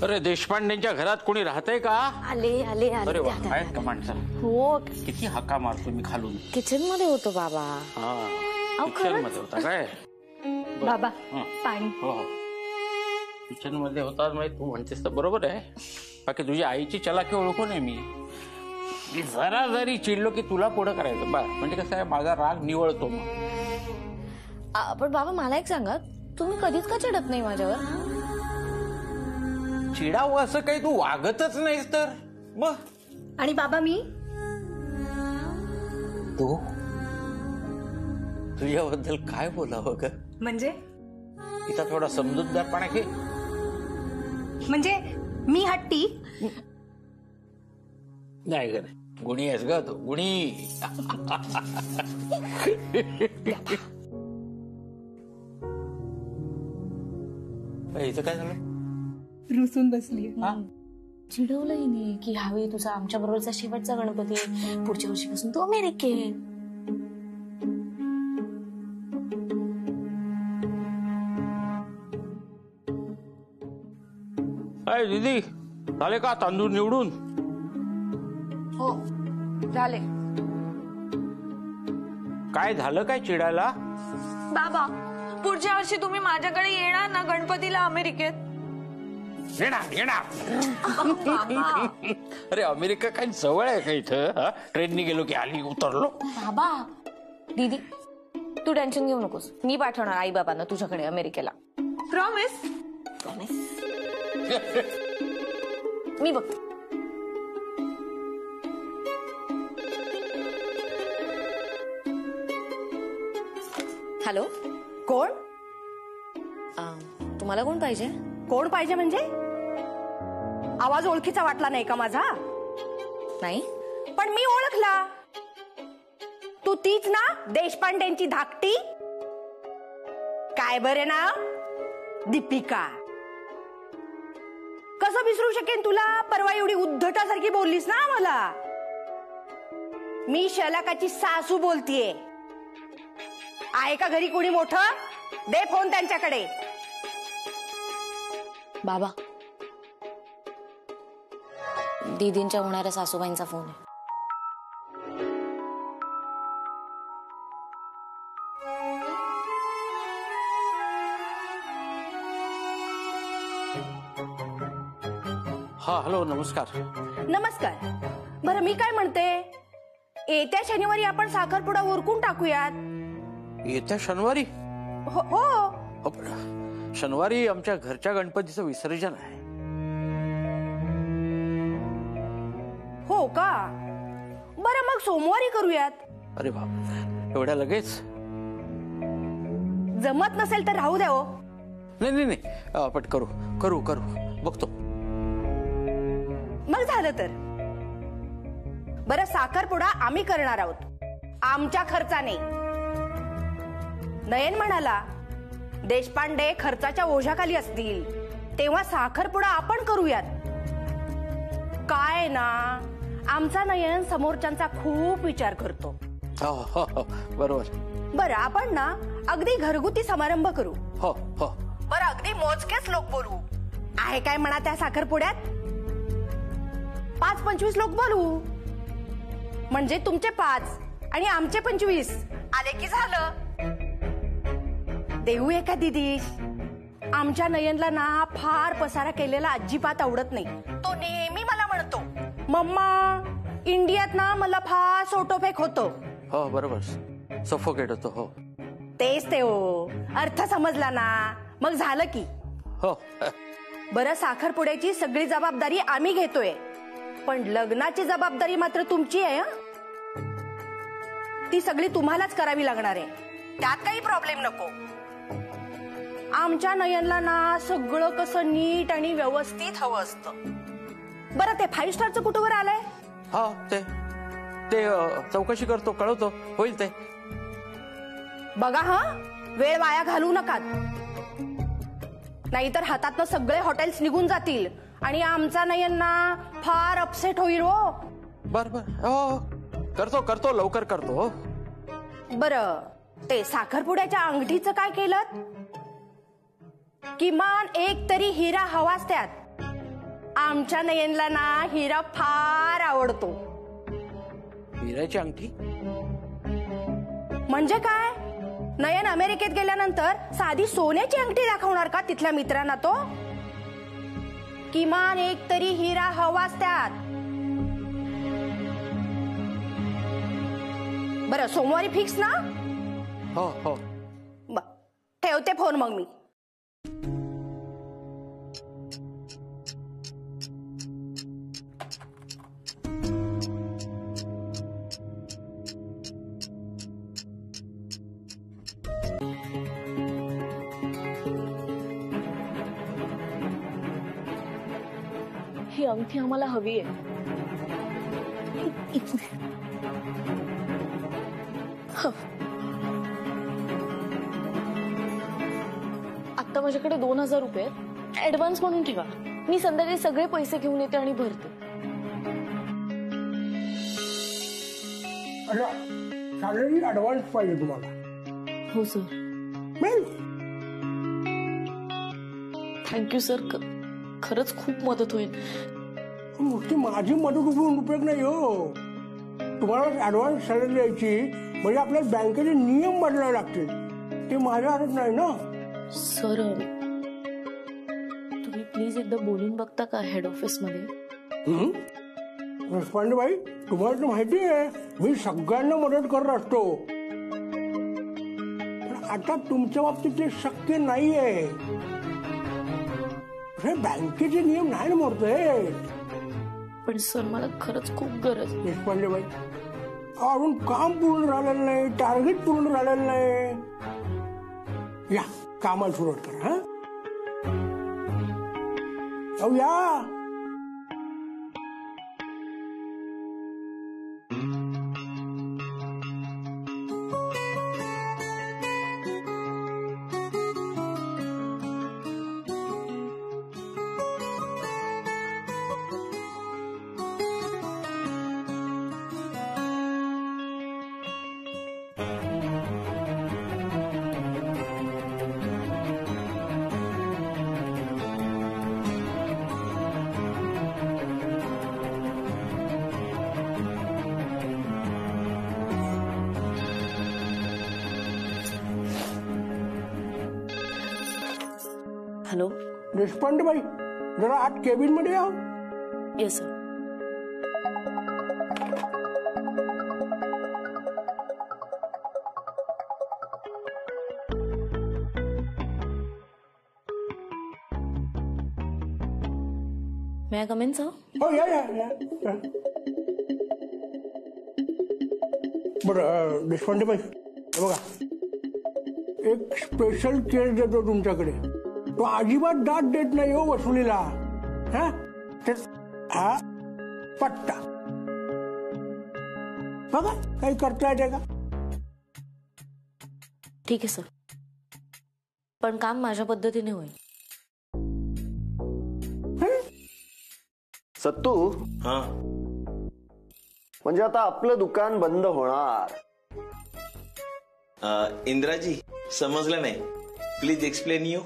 अरे देशपांडेंच्या घरात कोणी राहतंय का? आले आले आले. अरे वा, आहेत का माणसं? हो. किती हाका मारतो मी खालून. किचन मध्ये होतो बाबा. किचन मध्ये होता काय? बाबा पाणी. हो हो, किचन मध्ये होता. तू म्हणतेस तर बरोबर आहे. बाकी तुझ्या आईची चलाखी ओळखून आहे मी. जरा जरी चिडलो की तुला पुढं करायचं बा, म्हणजे कसं आहे, माझा राग निवळतो मग. पण बाबा मला एक सांगा, तुम्ही कधीच का चिडत नाही माझ्यावर? चिडावं असं काही तू वागतच नाहीस तर मग. आणि बाबा मी तू तुझ्याबद्दल काय बोलावं ग? म्हणजे तिचा थोडा समजूतदारपणा घे. म्हणजे मी हट्टी नाही ग, नाही. गुणी आहेस ग तू, गुणी. इथं काय झालं? रुसून बसली. चिडवलं हिने की ह्यावेळी तुझा आमच्या बरोबरचा शेवटचा गणपती, पुढच्या वर्षीपासून तू अमेरिकेत. काय दीदी, झाले का तांदूळ निवडून? हो झाले. काय झालं काय चिडायला? बाबा पुढच्या वर्षी तुम्ही माझ्याकडे येणार ना गणपतीला अमेरिकेत? येणार येणार. अरे अमेरिका काय जवळ आहे का इथं? ट्रेननी गेलो की आली, उतरलो. बाबा दीदी तू टेन्शन घेऊ नकोस, मी पाठवणार आई बाबांना तुझ्याकडे अमेरिकेला. प्रॉमिस? प्रॉमिस. मी बघ. हॅलो, कोण? तुम्हाला कोण पाहिजे? कोण पाहिजे म्हणजे? आवाज ओळखीचा वाटला नाही का माझा? नाही पण मी ओळखला. तू तीच ना देशपांडेंची धाकटी? काय बरे नाव? दीपिका. कसं विसरू शकेन तुला? परवा एवढी उद्धटासारखी बोललीस ना मला. मी शलाकाची सासू बोलतीये. आहे का घरी कोणी मोठं? दे फोन त्यांच्याकडे. बाबा दीदींच्या होणाऱ्या सासूबाईंचा फोन आहे. हा हॅलो, नमस्कार. नमस्कार. बरं मी काय म्हणते, येत्या शनिवारी आपण साखरपुडा उरकून टाकूयात. येत्या शनिवारी? हो हो. शनिवारी आमच्या घरच्या गणपतीचं विसर्जन आहे. हो का? बरं मग सोमवारी करूयात. अरे बाप, एवढ्या लगेच? जमत नसेल तर राहू द्या. हो नाही नाही नाही, पण करू करू करू, बघतो. मग झालं तर बरं, साखरपुडा आम्ही करणार आहोत, आमच्या खर्चाने. नयन म्हणाला देशपांडे खर्चाच्या ओझ्याखाली असतील तेव्हा साखरपुडा आपण करूयात. काय ना, आमचा नयन समोरच्यांचा खूप विचार करतो. बरोबर. बरं आपण ना अगदी घरगुती समारंभ करू. हो हो. बरं अगदी मोजकेच लोक बोलू. आहे काय म्हणा त्या साखरपुड्यात? 5-25 लोक बोलू. म्हणजे तुमचे 5 आणि आमचे 25 आले की झालं. देऊ एका दिदीश. आमच्या नयनला ना फार पसारा केलेला अजिबात आवडत नाही. तो नेहमी मला म्हणतो, मम्मा इंडियात ना मला फार सोटोफेक होतो. हो बरोबर, सफोकेट होतो. हो तेच ते. हो अर्थ समजला ना, मग झालं की. हो. बरं साखरपुड्याची सगळी जबाबदारी आम्ही घेतोय, पण लग्नाची जबाबदारी मात्र तुमची आहे. ती सगळी तुम्हालाच करावी लागणार आहे. त्यात काही प्रॉब्लेम नको. आमच्या नयनला ना सगळं कसं नीट आणि व्यवस्थित हवं असतं. बरं ते 5 स्टारचं कुठवर आलंय? हा ते चौकशी करतो, कळवतो, होईल ते. बघा हा, वेळ वाया घालवू नका, नाहीतर हातातनं सगळे हॉटेल्स निघून जातील आणि आमचा नयन ना फार अपसेट होईल. हो बर बर, हो करतो करतो, लवकर करतो. बरं ते साखरपुड्याच्या अंगठीचं काय केलं? किमान एक तरी हिरा हवाच त्यात. आमच्या नयनला ना हिरा फार आवडतो. हिऱ्याची अंगठी? म्हणजे काय, नयन अमेरिकेत गेल्यानंतर साधी सोन्याची अंगठी दाखवणार का तिथल्या मित्रांना तो? किमान एक तरी हिरा हवाच त्यात. बरं, सोमवारी फिक्स ना? हो हो. ठेवते फोन मग मी. ही अंगठी आम्हाला हवी आहे. आता माझ्याकडे 2000 रुपये ऍडव्हान्स म्हणून ठेवा. मी संध्याकाळी सगळे पैसे घेऊन येते आणि भरते. सॅलरी ऍडव्हान्स पाहिजे तुम्हाला? हो सर. Thank you sir. खरंच खूप मदत होईल. नुसती माझी मदत करून उपयोग नाही हो. तुम्हाला ऍडव्हान्स सॅलरी द्यायची म्हणजे आपल्याला बँकेचे नियम बदलावे लागतील. ते माझ्या हातात नाही ना. सर तुम्ही प्लीज एकदा बोलून बघता का हेड ऑफिस मध्ये? देशपांडेबाई, तुम्हाला तर माहिती आहे मी सगळ्यांना मदत करत असतो. पण आता तुमच्या बाबतीत ते शक्य नाहीये. हे बँकेचे नियम नाही ना मोडते. पण सर मला खरंच खूप गरज. देशपांडेबाई, अजून काम पूर्ण झालेलं नाही, टार्गेट पूर्ण झालेलं नाही. या कामाला सुरुवात करा. हा अहो या. हॅलो. देशपांडेबाई, जरा आत केबिन मध्ये या. Yes sir. May I come in sir? हो या या या. बरं देशपांडेबाई, बघा एक स्पेशल केस देतो तुमच्याकडे. तो अजिबात दाद देत नाही हो वसुलीला. हा पट्टा बघा काही करता येते का? ठीक आहे सर, पण काम माझ्या पद्धतीने होईल. सत्तू, हा म्हणजे आता आपलं दुकान बंद होणार. इंद्राजी समजलं नाही, प्लीज एक्सप्लेन यू.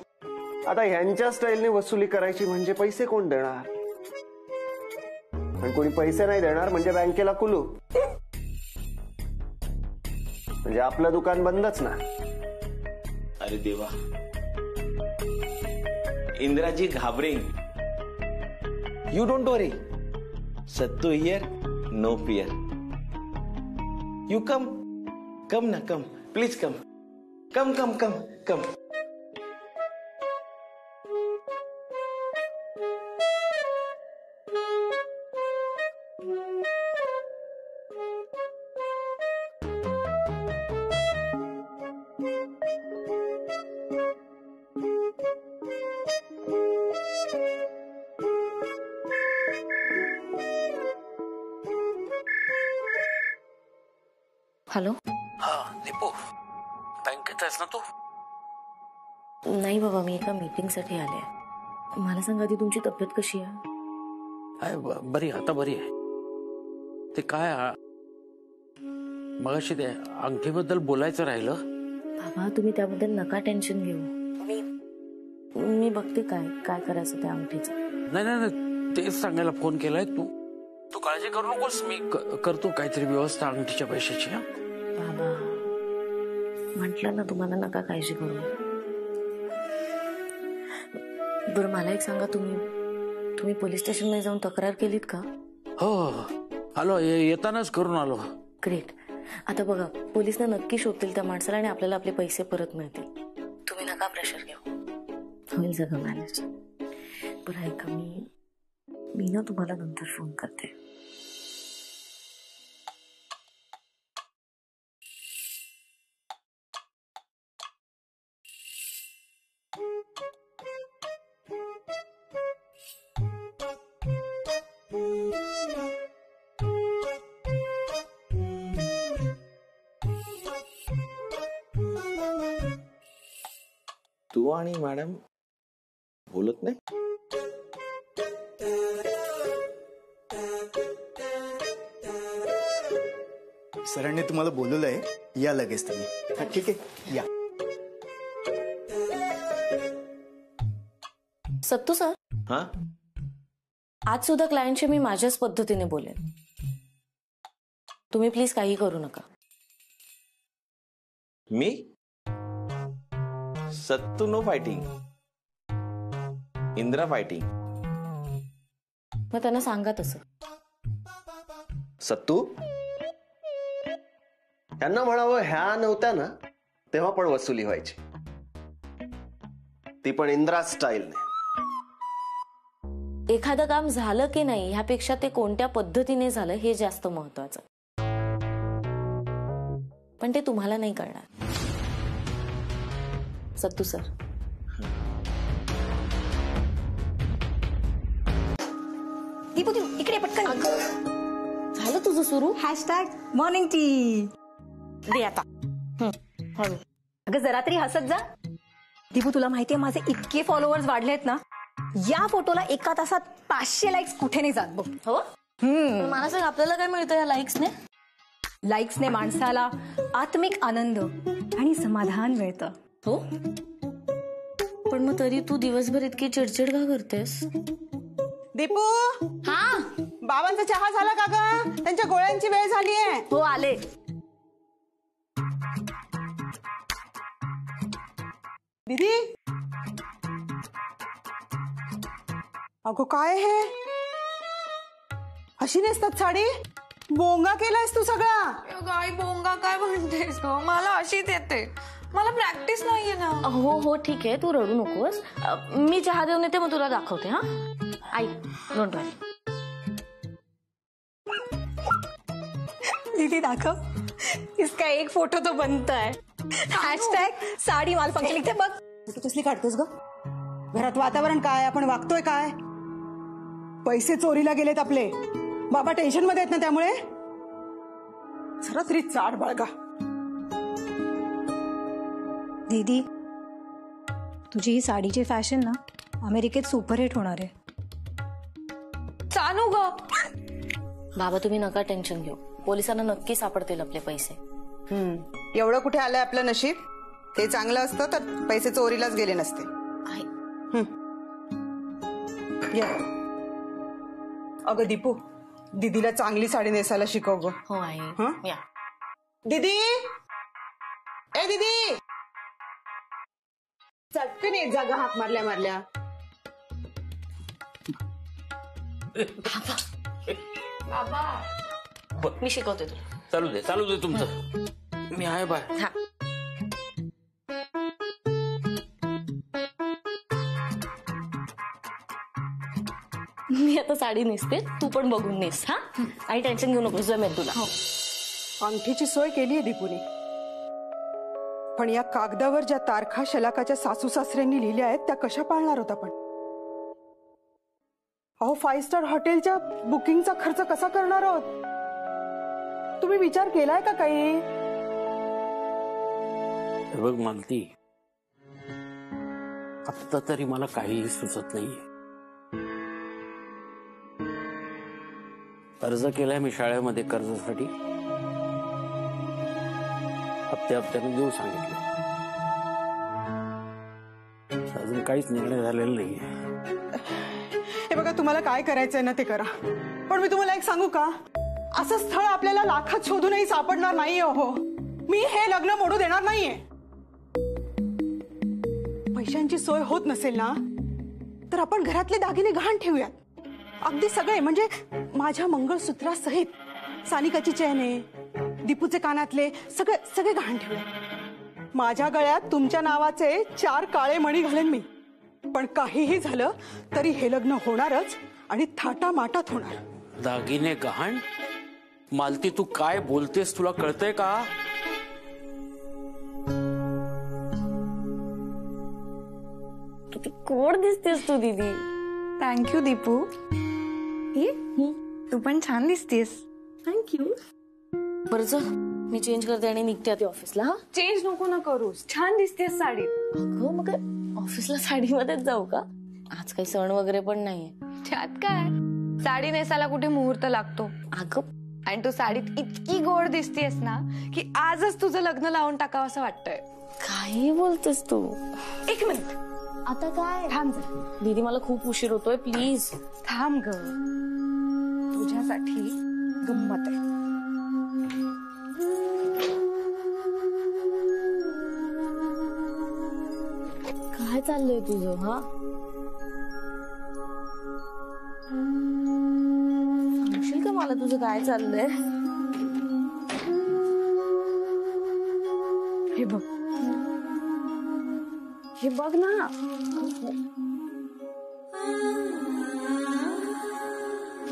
आता ह्यांच्या स्टाईलने वसुली करायची म्हणजे पैसे कोण देणार? आणि कोणी पैसे नाही देणार म्हणजे बँकेला कुलू. म्हणजे आपलं दुकान बंदच ना. अरे देवा, इंद्राजी घाबरेंगे. You don't worry, Sattu here, no fear. You come come ना, come please, come come come come come. Hello. हा दीपू, बँकेत आहेस ना तू? नाही बाबा, मी एका मीटिंग साठी आले. मला सांगा आधी तुमची तब्येत कशी आहे? बरी, आता बरी आहे. ते काय मगाशी ते अंगठीबद्दल बोलायचं राहिलं. बाबा तुम्ही त्याबद्दल नका टेन्शन घेऊ. मी बघते काय काय करायचं त्या अंगठीचं. नाही नाही, तेच सांगायला फोन केलाय. तू काळजी करू नकोस, मी करतो काहीतरी व्यवस्था अंगठीच्या पैशाची. हा बाबा म्हटलं ना तुम्हाला नका काळजी करू. बरं मला एक सांगा, तुम्ही पोलीस स्टेशन मध्ये जाऊन तक्रार केलीत का? हो आलो, येतानाच करून आलो. ग्रेट. आता बघा पोलिस नक्की शोधतील त्या माणसाला आणि आपल्याला आपले पैसे परत मिळतील. तुम्ही नका प्रेशर घेऊ, होईल सगळं मॅनेज. बरं ऐका, मी ना तुम्हाला नंतर फोन करते. तू आणि मॅडम बोलत नाही? सरांनी तुम्हाला बोलवलंय, या लगेच तुम्ही. ठीक आहे, या. सत्तू सर, हा आज सुद्धा क्लायंटशी मी माझ्याच पद्धतीने बोलेन. तुम्ही प्लीज काही करू नका. मी सत्तू नो फायटिंग, इंदिरा फायटिंग. मग त्यांना सांगा तसं. सत्तू, त्यांना म्हणावं ह्या नव्हत्या ना तेव्हा पण वसुली व्हायची, ती पण इंदिरा स्टाईलने. एखादं काम झालं की नाही ह्यापेक्षा ते कोणत्या पद्धतीने झालं हे जास्त महत्वाचं. पण ते तुम्हाला नाही कळणार. सत्तू सर, दीपू इकडे पटकन. झालं तुझं सुरू? मॉर्निंग टी दे आता. अगं जरा तरी हसत जा. दीपू तुला माहितीये माझे इतके फॉलोअर्स वाढलेत ना, या फोटोला एका तासात 500 लाईक्स कुठे नाही जात बघ. हो, पण मला सांग आपल्याला काय मिळतं या लाईक्सने? लाईक्सने माणसाला आत्मिक आनंद आणि समाधान मिळतं. हो, पण मग तरी तू दिवसभर इतकी चिडचिड का करतेस? दीपू, हा बाबांचा चहा झाला का ग? त्यांच्या गोळ्यांची वेळ झालीये. हो आले. दीदी, अगो काय हे? अशी नेसतात साडी? बोंगा केलायस तू सगळा. गाई बोंगा काय म्हणतेस ग? मला अशीच येते, मला प्रॅक्टिस नाहीये ना. हो हो ठीक आहे, तू रडू नकोस. मी चहा देऊन येते, मग तुला दाखवते. हा आई, डोंट वरी. दीदी दाखव. इसका एक फोटो तो बनता है. हॅशटॅग साडी मालपंख लिखते बघ. फोटो कसली काढतोस ग? घरात वातावरण काय, आपण वागतोय काय? पैसे चोरीला गेलेत आपले. बाबा टेन्शन मध्ये आहेत ना, त्यामुळे जरा तरी चाड बाळगा. दीदी, तुझी ही साडीची फॅशन ना अमेरिकेत सुपरहिट होणार आहे. चालू ग. बाबा तुम्ही नका टेन्शन घेऊ, पोलिसांना नक्की सापडतील आपले पैसे. एवढं कुठे आलंय आपलं नशीब. ते चांगलं असतं तर पैसे चोरीलाच गेले नसते. या. अगं दीपू, दीदीला चांगली साडी नेसायला शिकव ग. हो आई, या. दीदी, ए दीदी, चटकन एक जागा हाक मारल्या मारल्या. मी शिकवते तुला. चालू दे तुमचं, मी आहे बाय. हा मी आता साडी नेसते, तू पण बघून नेस. हा आई टेन्शन घेऊ नको, जमेल तुला. अंगठीची सोय केली आहे दीपूने, पण या कागदावर ज्या तारखा शलाकाच्या सासू सासऱ्यांनी लिहिल्या आहेत त्या कशा पाळणार होता? पण अहो 5 स्टार हॉटेलच्या बुकिंगचा खर्च कसा करणार आहोत? तुम्ही विचार केलाय का काही? बघ मालती, आत्ता तरी मला काहीही सुचत नाहीये. अर्ज केलाय मी शाळेमध्ये कर्जासाठी, हप्त्याने देऊ सांगितलं. अजून काहीच निर्णय झालेला नाहीये. हे बघा, तुम्हाला काय करायचंय ना ते करा, पण मी तुम्हाला एक सांगू का, असं स्थळ आपल्याला लाखात शोधूनही सापडणार नाहीये. हो, मी हे लग्न मोडू देणार नाहीये. पैशांची सोय होत नसेल ना तर आपण घरातले दागिने गहाण ठेवूयात. अगदी सगळे, म्हणजे माझ्या मंगळसूत्रासहित सानिकाची चेन आहे, दीपूचे कानातले, सगळे सगळे गहाण ठेवूयात. माझ्या गळ्यात तुमच्या नावाचे 4 काळे मणी घालेन मी. पण काहीही झालं तरी हे लग्न होणारच आणि थाटामाटात होणार. दागिने गहाण? मालती, तू काय बोलतेस, तुला कळतंय का? किती गोड दिसतेस तू दीदी. थँक्यू दीपू. तू पण छान दिसतेस. थँक्यू. बरं चल, मी चेंज करते आणि निघते आता ऑफिसला. हा, चेंज नको ना करूस, छान दिसतेस साडीत. अगं मग ऑफिसला साडीमध्येच जाऊ का? आज काही सण वगैरे पण नाहीये. त्यात काय, साडी नेसायला कुठे मुहूर्त लागतो. अगं आणि तू साडीत इतकी गोड दिसतेस ना की आजच तुझं लग्न लावून टाकावं असं वाटतंय. काही बोलतेस तू? 1 मिनिट. आता काय? थांब जरा. दीदी, मला खूप उशीर होतोय, प्लीज थांब ग, तुझ्यासाठी गंमत आहे. काय चाललंय तुझं? हा, सांगशील का मला तुझं काय चाललंय? हे बघ, हे बघ ना.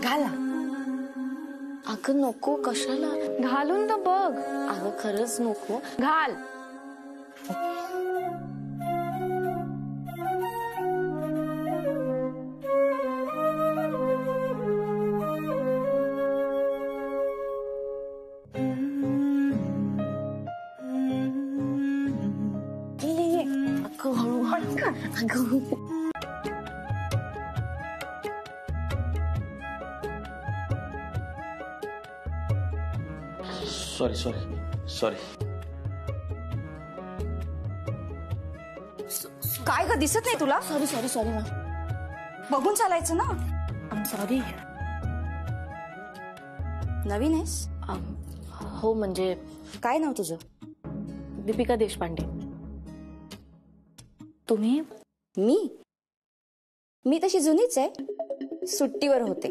घाला. अगं नको, कशाला? घालून तर बघ. अगं खरंच नको. घाल. अगं हळू. अगं सॉरी सॉरी सॉरी. काय ग, दिसत नाही तुला? Sorry sorry sorry ma'am. बघून चालायचं ना. I am sorry. नवीन आहेस? हो, म्हणजे काय नाव तुझं? दीपिका देशपांडे. तुम्ही? मी तशी जुनीच आहे, सुट्टीवर होते.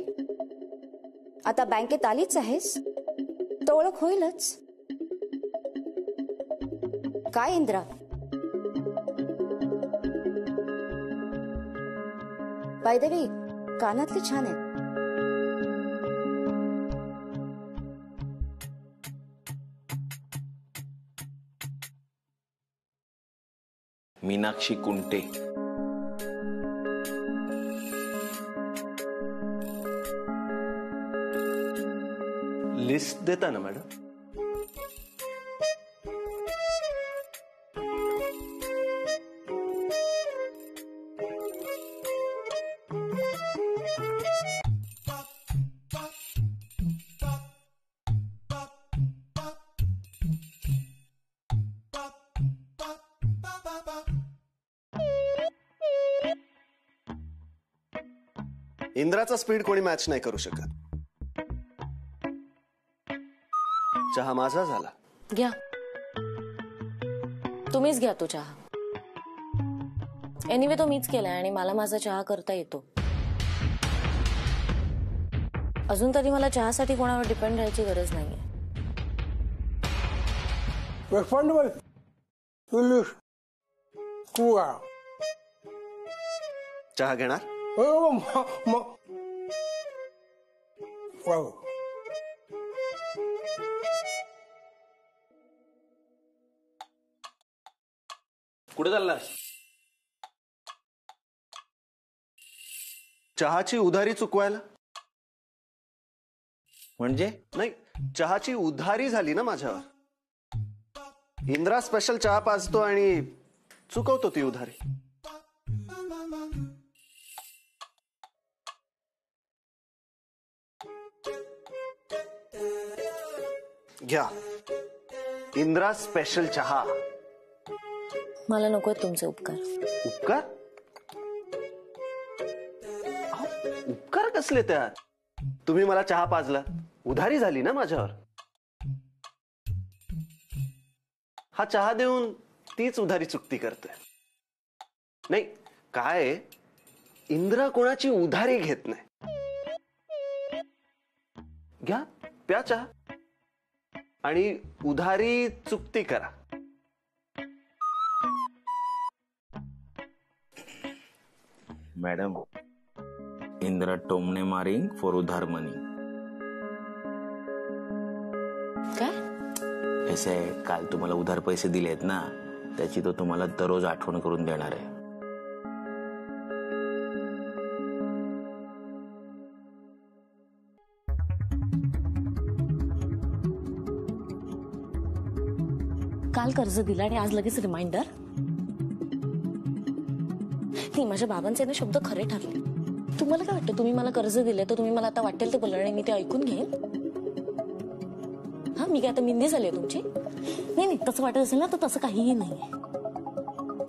आता बँकेत आलीच आहेस तर ओळख होईलच. काय इंद्रा, बाय द वे, कानातले छान आहेत. मीनाक्षी कुंटे. लिस्ट देता ना मॅडम? इंद्राचा स्पीड कोणी मॅच नाही करू शकत. चहा माझा झाला. घ्या, तुम्हीच घ्या तो चहा. एनिवे तो मीच केलाय आणि मला माझा चहा करता येतो. अजून तरी मला चहासाठी कोणावर डिपेंड राहायची गरज नाहीये. रिस्पॉन्डेबल इंग्लिश कुआ. चहा घेणार? कुठे चाललास? चहाची उधारी चुकवायला. म्हणजे? नाही, चहाची उधारी झाली ना माझ्यावर. इंद्रा स्पेशल चहा पाजतो आणि चुकवतो ती उधारी. घ्या, इंद्रा स्पेशल चहा. मला नकोय तुमचे उपकार. उपकार? उपकार कसले त्यात? तुम्ही मला चहा पाजला, उधारी झाली ना माझ्यावर. हा चहा देऊन तीच उधारी चुकती करते. नाही काय, इंदिरा कोणाची उधारी घेत नाही. घ्या, प्या चहा आणि उधारी चुकती करा. मॅडम, इंदिरा टोमणे मारिंग फॉर उधार मनी. काय ऐसे आहे, काल तुम्हाला उधार पैसे दिलेत ना, त्याची तो तुम्हाला दररोज आठवण करून देणार आहे. काल कर्ज दिलं आणि आज लगेच रिमाइंडर. नाही, माझ्या बाबांचे ना शब्द खरे ठरले. तुम्हाला काय वाटतं, तुम्ही मला कर्ज दिले तर तुम्ही मला आता वाटेल ते बोलणार आणि मी ते ऐकून घेईन? हा, मी काय आता मिंदी झाली आहे तुमची? नाही नाही, तसं वाटत असेल ना तर तसं काहीही नाहीये.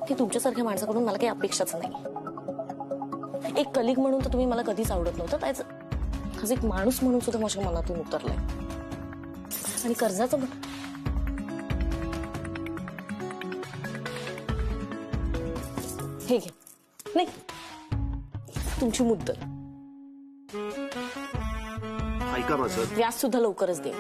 की तुमच्यासारख्या माणसाकडून मला काही अपेक्षाच नाही. एक कलिग म्हणून तर तुम्ही मला कधीच आवडत नव्हतं, त्याच आज एक माणूस म्हणून सुद्धा माझ्या मनातून उतरलाय. आणि कर्जाचं हे घे. नाही, तुमची मुद्दल. ऐका माझं, व्याज सुद्धा लवकरच दे.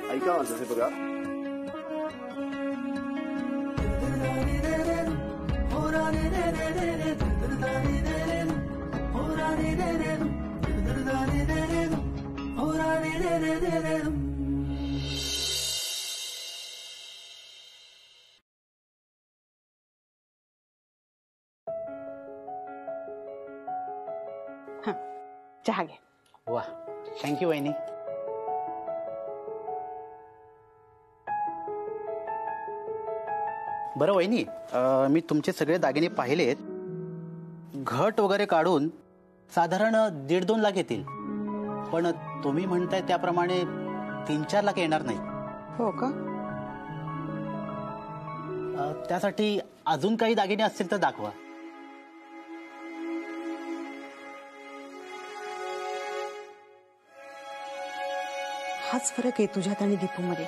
ऐका माझं, हे बघा. चहा घे. वा, थँक्यू वहिनी. बरं वहिनी, मी तुमचे सगळे दागिने पाहिलेत. घट वगैरे काढून साधारण 1.5-2 लाख येतील. पण तुम्ही म्हणताय त्याप्रमाणे 3-4 लाख येणार नाही. हो का? त्यासाठी अजून काही दागिने असतील तर दाखवा. हाच फरक आहे तुझ्यात आणि दीपूमध्ये.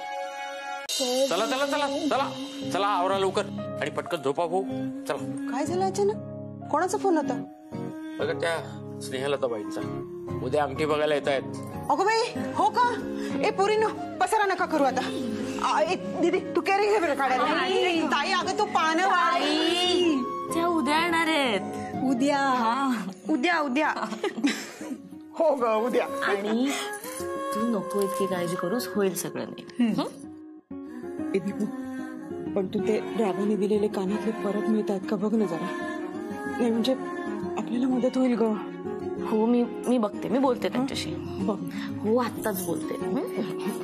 चला चला चला चला चला, आवरा लवकर आणि पटकन झोपा भाऊ. चला. काय झालं अचानक? कोणाचा फोन होता? अगं त्या स्नेहलता बाईंचा. उद्या अंगठी बघायला येत आहेत. अगो बाई, हो का? ए पोरीनो, पसारा नका करू आता. दीदी तू कॅरी घे बरं काढायला. ताई अगं तू पानं वाढ. त्या उद्या येणार आहेत. उद्या? उद्या उद्या. हो ग, उद्या. आणि तू नको इतकी काळजी करूस, होईल सगळं नीट. ए दीपू, पण तू ते रागाने दिलेले कानातले परत मिळतात का बघ ना जरा. नाही म्हणजे आपल्याला मदत होईल ग. हो, मी बघते, मी बोलते त्यांच्याशी. बघ. हो, आत्ताच बोलते.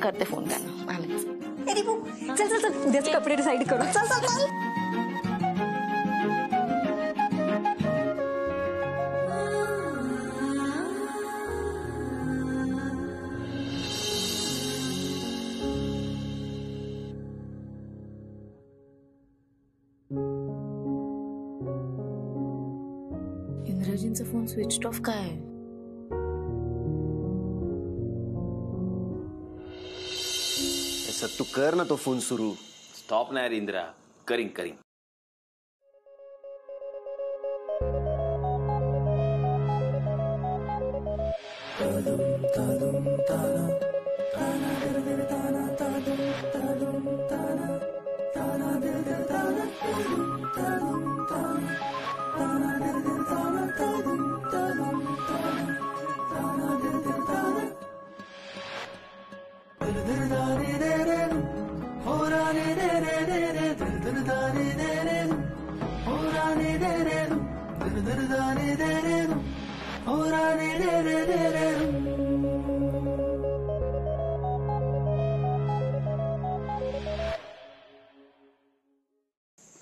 करते फोन त्यांना. आलेच. ए दीपू, चल चल चल, उद्याचे कपडे डिसाईड करू. चल चल चल. इंद्राजींचा फोन स्विच ऑफ काय? तू कर ना तो फोन सुरू. स्टॉप नाही इंदिरा, करीन करीन.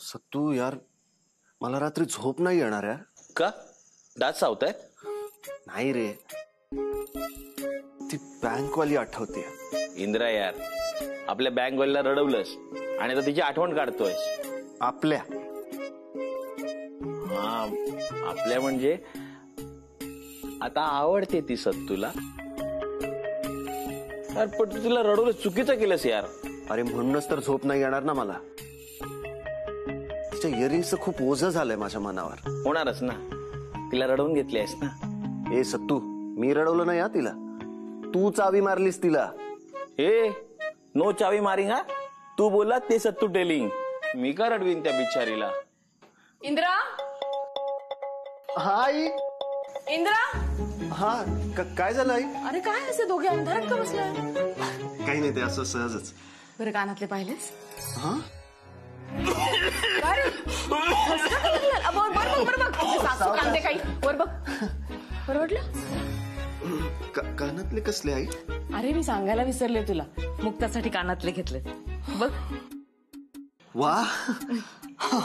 सत्तू यार, मला रात्री झोप नाही येणार यार. का? दात सावताय? नाही रे, ती बँकवाली आठवते. इंदिरा यार, आपल्या बँकवालीला रडवलंस आणि आता तिची आठवण काढतोयस. आपल्या. हा, आपल्या म्हणजे आता आवडते ती सत्तूला. यार पण तू तिला रडवलं चुकीचं केलंस यार. अरे म्हणूनच तर झोप नाही येणार ना मला. तिच्या इयरिंगचं खूप ओझं झालंय माझ्या मनावर. होणारच ना, तिला रडवून घेतली आहेस ना. ए सत्तू, मी रडवलं नाही हा तिला, तू चावी मारलीस तिला. ए नो चावी मारिंग हा. तू बोलला ते सत्तू टेलिंग. मी का रडवीन त्या बिचारीला. इंद्रा, हा आई. इंद्रा. हा काय झालं आई? अरे काय असे दोघे अंधारात का बसलाय? काही नाही, ते असं सहजच. बरं कानातले पाहिलेस? हा सासू कांदे काही वर बघ. बरं वाटलं? कानातले कसले आई? अरे मी सांगायला विसरले तुला, मुक्तासाठी कानातले घेतले बघ. वा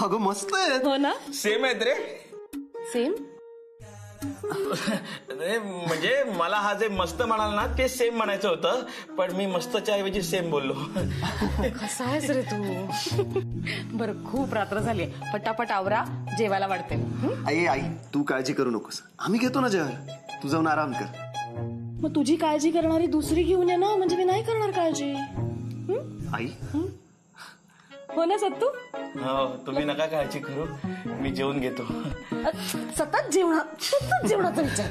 अगं मस्त आहे. हो ना, सेम आहेत रे. सेम. म्हणजे मला हा जे मस्त म्हणाल ना ते सेम म्हणायचं होतं, पण मी मस्तच्या ऐवजी सेम बोललो. कसा आहेस रे तू? बरं खूप रात्र झाली, पटापट आवरा, जेवायला वाढते. आई आई तू काळजी करू नकोस, आम्ही घेतो ना जेवायला, तू जाऊन आराम कर. मग तुझी काळजी करणारी दुसरी घेऊन ये ना, म्हणजे मी नाही करणार काळजी. आई हो ना सत्तू? हो, तुम्ही नका काळजी करू, मी जेवून घेतो. सतत जेवणाचा विचार.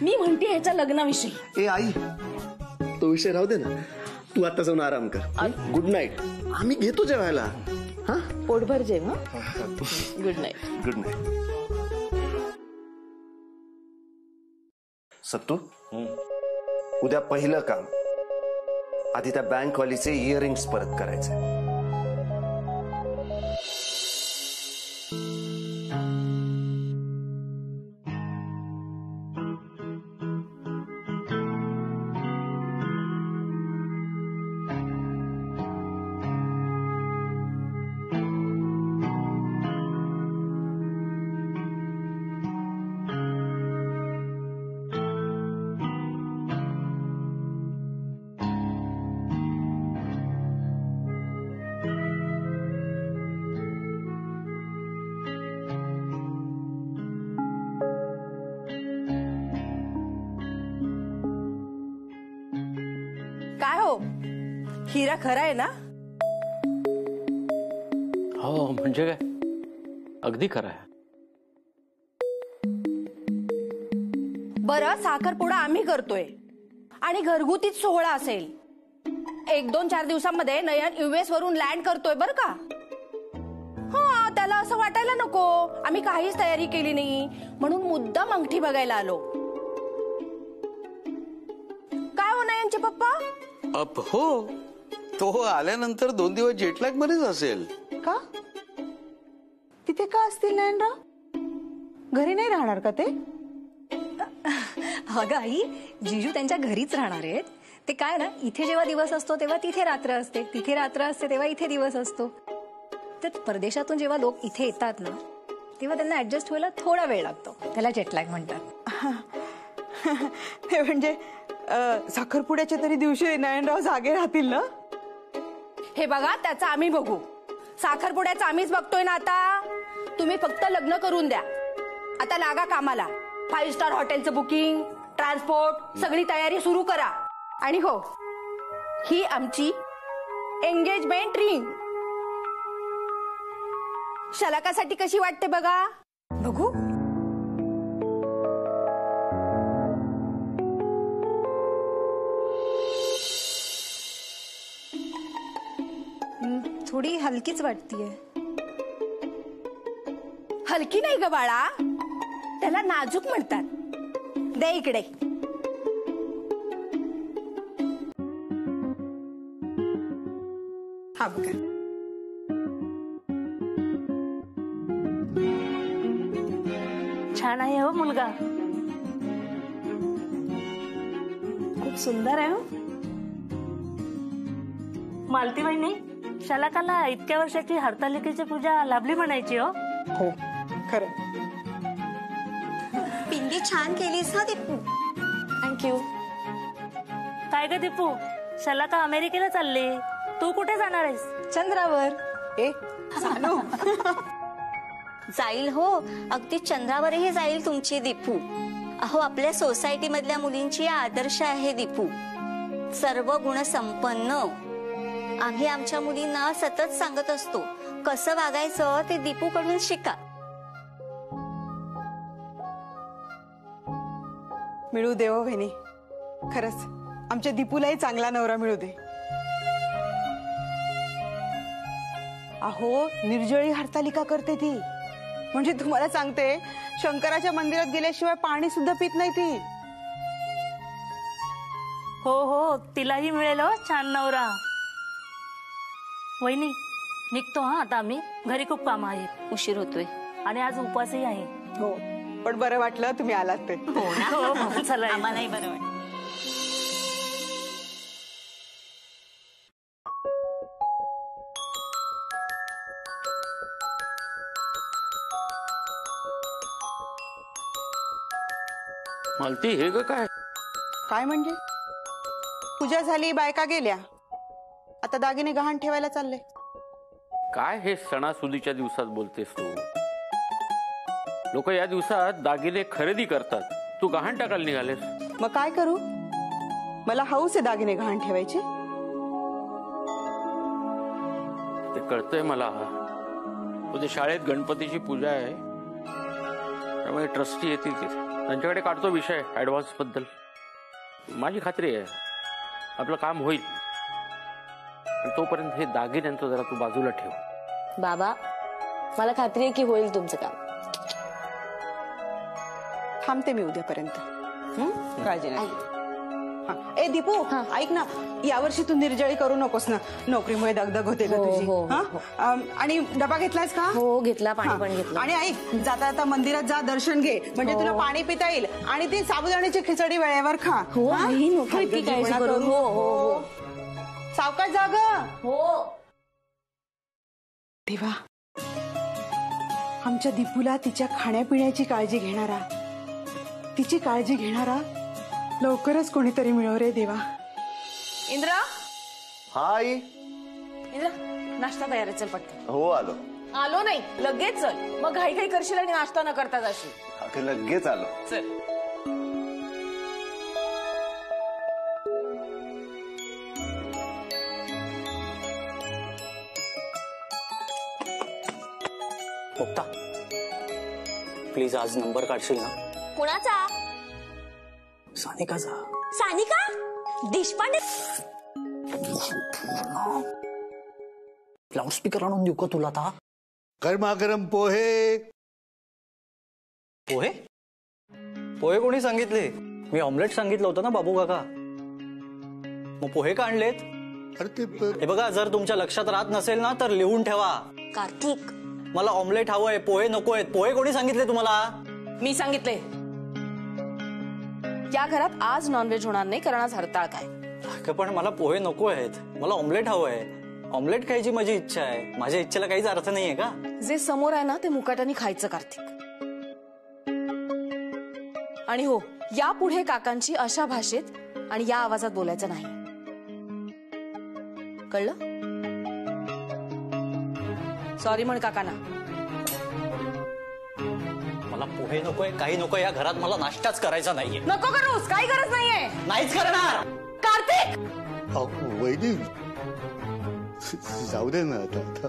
मी म्हणते ह्याच्या लग्नाविषयी. ए आई तो विषय राहू दे ना, तू आता जाऊन आराम कर. Good night. आम्ही घेतो जेवायला. हा पोटभर जेव. Good night. Good night. Sattu, उद्या पहिलं काम आधी त्या बँकवालीचे इयरिंग्स परत करायचे. काय हो, हिरा खरा आहे ना? हो म्हणजे काय, अगदी खरं आहे. बरं साखरपुडा आम्ही करतोय आणि घरगुतीच सोहळा असेल. 1-2-4 दिवसांमध्ये नयन US वरून लँड करतोय बरं का. हा त्याला असं वाटायला नको आम्ही काहीच तयारी केली नाही म्हणून मुद्दाम अंगठी बघायला आलो. काय हो नयनचे पप्पा? हो, तो आल्यानंतर 2 दिवस जेटलॅग मध्येच असेल. का तिथे का असतील नयनराव? घरी नाही राहणार का ते? अगं आई, जिजू त्यांच्या घरीच राहणार आहेत. ते काय ना, इथे जेव्हा दिवस असतो तेव्हा तिथे रात्र असते, तिथे रात्र असते तेव्हा इथे दिवस असतो. तर परदेशातून जेव्हा लोक इथे येतात ना, तेव्हा त्यांना ऍडजस्ट व्हायला थोडा वेळ लागतो. त्याला जेटलॅग म्हणतात. ते म्हणजे साखरपुड्याच्या तरी दिवशी नयनराव जागे राहतील ना? हे बघा त्याचं आम्ही बघू, साखरपुड्याचं आम्हीच बघतोय ना आता. तुम्ही फक्त लग्न करून द्या. आता लागा कामाला. 5 स्टार हॉटेलचं बुकिंग, ट्रान्सपोर्ट सगळी तयारी सुरू करा. आणि हो, ही आमची एंगेजमेंट रिंग शलाकासाठी कशी वाटते बघा. बघू. थोडी हलकीच वाटतीये. हलकी नाही ग बाळा, त्याला नाजूक म्हणतात. दे इकडे. हा बघा. छान आहे हो मुलगा, खूप सुंदर आहे हो. मालती वहिनी, शलाकाला इतक्या वर्षाची हरतालिकेची पूजा लाभली म्हणायची हो. हो खरं. पिंडी छान केलीस ना दीपू. थँक्यू. काय ग दीपू, शलाका अमेरिकेला चालली, तू कुठे जाणार आहेस? चंद्रावर. ए सानू जाईल हो, अगदी चंद्रावरही जाईल तुमची दीपू. अहो आपल्या सोसायटी मधल्या मुलींची आदर्श आहे दीपू. सर्व गुण संपन्न. आम्ही आमच्या मुलींना सतत सांगत असतो कसं वागायचं ते दीपू कडून शिका. मिळू दे हो वहिनी, खरंच आमच्या दीपूलाही चांगला नवरा मिळू दे. अहो निर्जळी हरतालिका करते ती, म्हणजे तुम्हाला सांगते शंकराच्या मंदिरात गेल्याशिवाय पाणी सुद्धा पित नाही ती. हो हो, तिलाही मिळेल हो छान नवरा. वहिनी निघतो हा आता आम्ही, घरी खूप काम आहे. उशीर होतोय आणि आज उपवासही आहे. हो पण बरं वाटलं तुम्ही आलात ते. हो ना, हो, चला आम्हालाही बरं वाटलं. मालती हे ग काय? काय म्हणजे? पूजा झाली, बायका गेल्या, आता दागिने गहाण ठेवायला चालले. काय हे सणासुदीच्या दिवसात बोलतेस तू? लोक या दिवसात दागिने खरेदी करतात, तू गहाण टाकायला निघालेस. मग काय करू, मला हौस आहे दागिने गहाण ठेवायची. ते कळतंय मला. उद्या शाळेत गणपतीची पूजा आहे, त्यामुळे ट्रस्टी येतील की त्यांच्याकडे काढतो विषय ऍडव्हान्स बद्दल. माझी खात्री आहे आपलं काम होईल. तोपर्यंत हे दागिन्यांचं जरा तू बाजूला ठेव. बाबा मला खात्री आहे की होईल तुमचं काम. थांबते मी उद्यापर्यंत. काळजी नाही. ए दीपू ऐक ना, यावर्षी तू निर्जळी करू नकोस ना, नोकरीमुळे दगदग होते का तुझी. आणि डबा घेतलायस का? हो घेतला, पाणी पण घेतलं. आणि ऐक, जाता जाता मंदिरात जा, दर्शन घे, म्हणजे तुला पाणी पिता येईल. आणि ती साबुदाण्याची खिचडी वेळेवर खा. हो हो, सावकाश जा ग. हो देवा, आमच्या दीपूला तिच्या खाण्यापिण्याची काळजी घेणारा, तिची काळजी घेणारा लवकरच कोणीतरी मिळव रे देवा. इंद्रा. हाय इंद्रा, नाश्ता तयार आहे, चल पटकन. हो आलो. आलो नाही, लगेच चल, मग घाई घाई करशील आणि नाश्ता न करता जाशील. ते लगेच आलो. चल. पोपटा प्लीज आज नंबर काढशील ना? कुणाचा? सानिकाचा. सानिका देशपांडे. लाऊडस्पीकर आणून देऊ का तुला आता? गरमागरम पोहे. पोहे? पोहे कोणी सांगितले? मी ऑमलेट सांगितलं होतं ना बाबू काका. मग पोहे का आणलेत? हे बघा, जर तुमच्या लक्षात राहत नसेल ना तर लिहून ठेवा. कार्तिक मला ऑमलेट हवंय, पोहे नको आहेत. पोहे कोणी सांगितले तुम्हाला? मी सांगितले. या घरात आज नॉनव्हेज होणार नाही, कारण आज हरताळ काय. पण मला पोहे नको आहेत, मला ऑमलेट हवंय. ऑमलेट खायची माझी इच्छा आहे. माझ्या इच्छेला काहीच अर्थ नाहीये का? जे समोर आहे ना ते मुकाट्याने खायचं कार्तिक. आणि हो, यापुढे काकांची अशा भाषेत आणि या आवाजात बोलायचं नाही, कळलं? सॉरी म्हण काकांना. मला पोहे नकोय, काही नकोय. या घरात मला नाश्ताच करायचा नाहीये. नको करूस, काही गरज नाहीये. नाहीच करणार. कार्तिक वैदी जाऊ दे ना आता.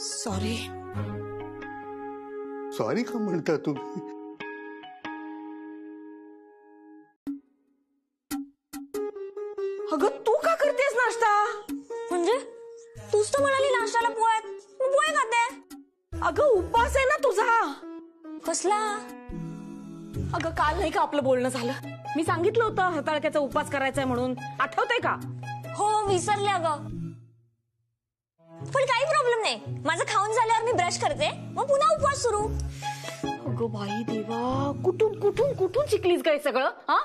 सॉरी. सॉरी का म्हणता तुम्ही? अगं तू का करतेस नाश्ता? म्हणजे तूच तर म्हणाली नाश्त्याला पोहे, मी पोहे खाते. अगं उपवास आहे ना तुझा. कसला? अगं काल नाही का आपलं बोलणं झालं? मी सांगितलं होतं हरताळक्याचा उपवास करायचा म्हणून, आठवतंय का? हो विसरले अगं. पण काही प्रॉब्लेम नाही, माझं खाऊन झाल्यावर मी ब्रश करते, मग पुन्हा उपवास सुरू. अगं बाई देवा, कुठून कुठून कुठून शिकलीस काय सगळं? हा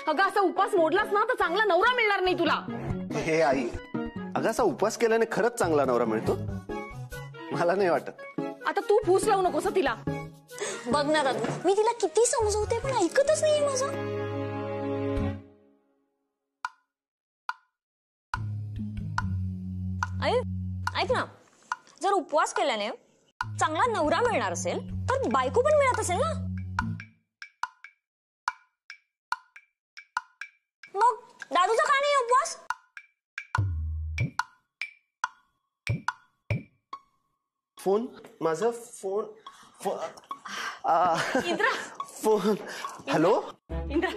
अगं असा उपवास मोडलास ना तर चांगला नवरा मिळणार नाही तुला. हे आई, अगं असा उपवास केल्याने खरंच चांगला नवरा मिळतो? मला नाही वाटत. आता तू फूस लावू नकोस तिला. बघ ना दादू, मी तिला किती समजवते पण ऐकतच नाहीये माझं. आई ऐक ना, जर उपवास केल्याने चांगला नवरा मिळणार असेल तर बायको पण मिळत असेल ना. मग दादूचा का नाही उपवास? फोन माझा फोन फोन. हॅलो.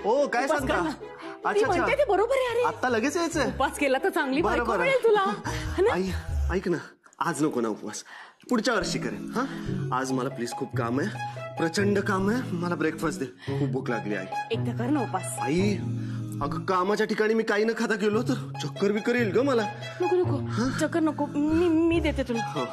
हो काय सांगता? अच्छा ते बरोबर आहे. अरे आता लगेच यायचंय. उपवास केला तर चांगली बरं, बायको बरं. मिळेल तुला. आई ऐक ना, आज नको ना उपवास, पुढच्या वर्षी करेन. हा आज मला प्लीज खूप काम आहे, प्रचंड काम आहे. मला ब्रेकफास्ट दे, खूप भूक लागली. आई एकदा कर ना उपास. आई अगं कामाच्या ठिकाणी मी काही न खाता गेलो तर चक्कर बिक्कर येईल ग मला. नको नको चक्कर नको, मी देते तुला. हो.